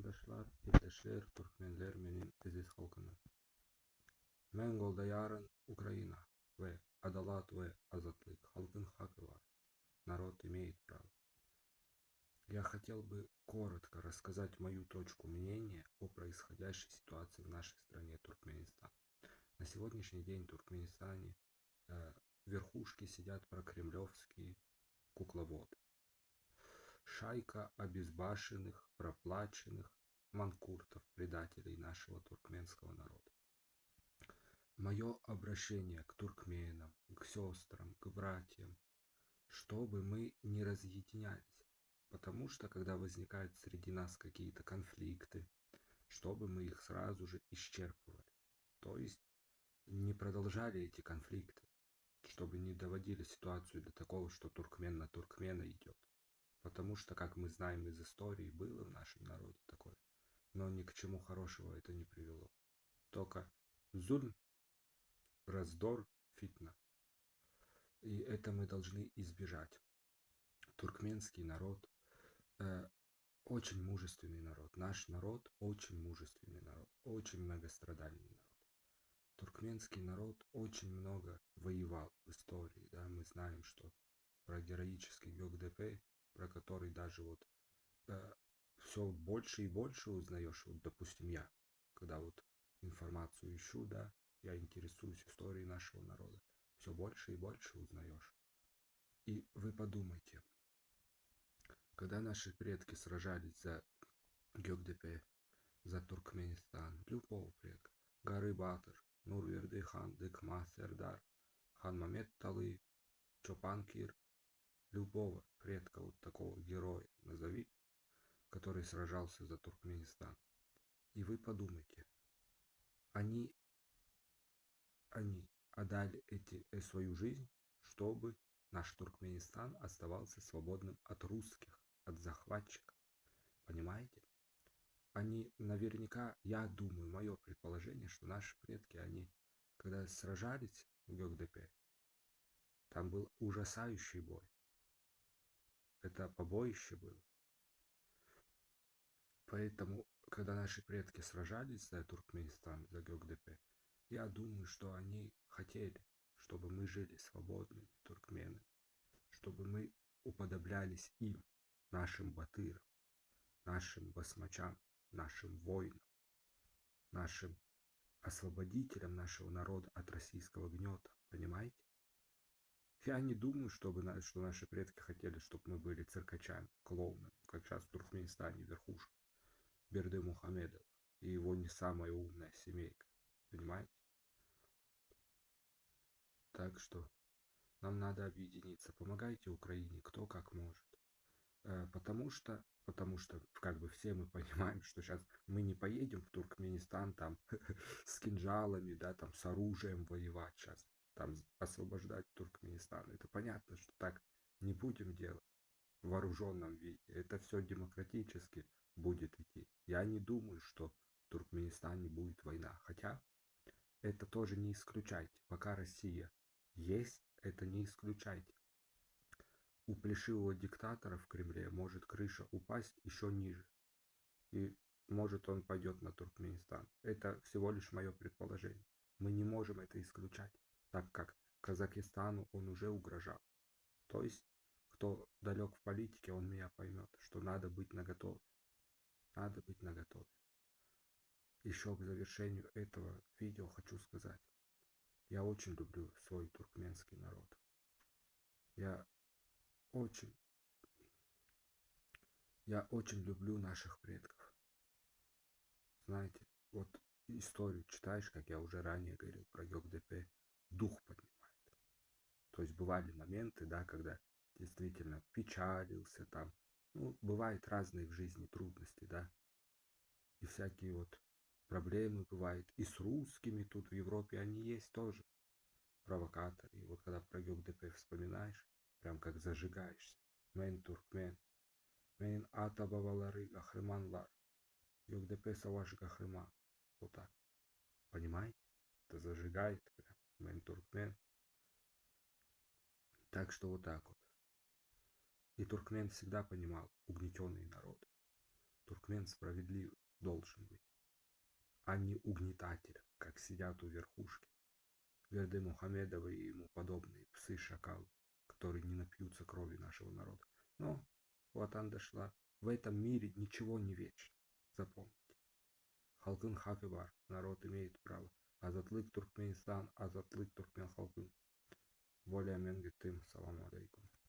Vatandaşlar, yurttaşlar, Türkmenler menin aziz halkına. Men golda yarın Ukraina ve adalet ve azatlık. Halkın hakkı var. Народ имеет право. Я хотел бы коротко рассказать мою точку мнения о происходящей ситуации в нашей стране Туркменистан. На сегодняшний день в Туркменистане верхушки сидят прокремлевские кукловоды. Шайка обезбашенных, проплаченных манкуртов, предателей нашего туркменского народа. Мое обращение к туркменам, к сестрам, к братьям, чтобы мы не разъединялись. Потому что, когда возникают среди нас какие-то конфликты, чтобы мы их сразу же исчерпывали. То есть не продолжали эти конфликты, чтобы не доводили ситуацию до такого, что туркмен на туркмена идет. Потому что, как мы знаем из истории, было в нашем народе такое. Но ни к чему хорошего это не привело. Только зульм, раздор, фитна. И это мы должны избежать. Туркменский народ очень мужественный народ. Наш народ очень мужественный народ. Очень многострадальный народ. Туркменский народ очень много воевал в истории. Да? Мы знаем, что про героический ГЮК-ДП, про который даже вот все больше и больше узнаешь. Вот, допустим, я, когда вот информацию ищу, да, я интересуюсь историей нашего народа, все больше и больше узнаешь. И вы подумайте, когда наши предки сражались за ГЮК-ДП, за Туркменистан, любого предка, Гары Батыр, Нурверды хан, Дыкма Сердар, хан Мамед Талы, Чопан Кир, любого предка, вот такого героя назови, который сражался за Туркменистан. И вы подумайте, они отдали свою жизнь, чтобы наш Туркменистан оставался свободным от русских, от захватчиков. Понимаете? Они наверняка, я думаю, мое предположение, что наши предки, они, когда сражались в ГЮК-ДП, там был ужасающий бой. Это побоище было. Поэтому, когда наши предки сражались за Туркменистан, за ГЮК-ДП, я думаю, что они хотели, чтобы мы жили свободными, туркменами, чтобы мы уподоблялись им, нашим батырам, нашим басмачам, нашим воинам, нашим освободителям нашего народа от российского гнета. Понимаете? Я не думаю, что наши предки хотели, чтобы мы были циркачами, клоунами, как сейчас в Туркменистане верхушка Берды Мухамедова и его не самая умная семейка. Понимаете? Так что нам надо объединиться. Помогайте Украине, кто как может. Потому что как бы все мы понимаем, что сейчас мы не поедем в Туркменистан там с кинжалами, да, там с оружием воевать сейчас, там освобождать Туркменистан. Это понятно, что так не будем делать в вооруженном виде. Это все демократически будет идти. Я не думаю, что в Туркменистане будет война. Хотя это тоже не исключайте. Пока Россия есть, это не исключайте. У плешивого диктатора в Кремле может крыша упасть еще ниже. И может он пойдет на Туркменистан. Это всего лишь мое предположение. Мы не можем это исключать, так как Казахстану он уже угрожал. То есть, кто далек в политике, он меня поймет, что надо быть наготове. Надо быть наготове. Еще к завершению этого видео хочу сказать. Я очень люблю свой туркменский народ. Я очень люблю наших предков. Знаете, вот историю читаешь, как я уже ранее говорил про ГЮК-ДП, дух поднимает. То есть бывали моменты, да, когда действительно печалился там. Ну, бывают разные в жизни трудности, да. И всякие вот проблемы бывают. И с русскими тут в Европе они есть тоже. Провокаторы. И вот когда про ГЮК-ДП вспоминаешь, прям как зажигаешься. Мен туркмен. Мен ата бабалары гахрыманлар. ГЮК-ДП саваш гахрыман. Вот так. Понимаете? Это зажигает прям. Мен туркмен. Так что вот так вот. И туркмен всегда понимал угнетенные народы. Туркмен туркмен справедливым должен быть, а не угнетателем, как сидят у верхушки Бердымухамедовы и ему подобные псы-шакалы, которые не напьются крови нашего народа. Но вот она дошла. В этом мире ничего не вечно. Запомните. Халкın hakkı var. Народ имеет право. Азатлык Туркменистан, азатлык Туркмен халкın. Более мен геттим. Саламу алейкум.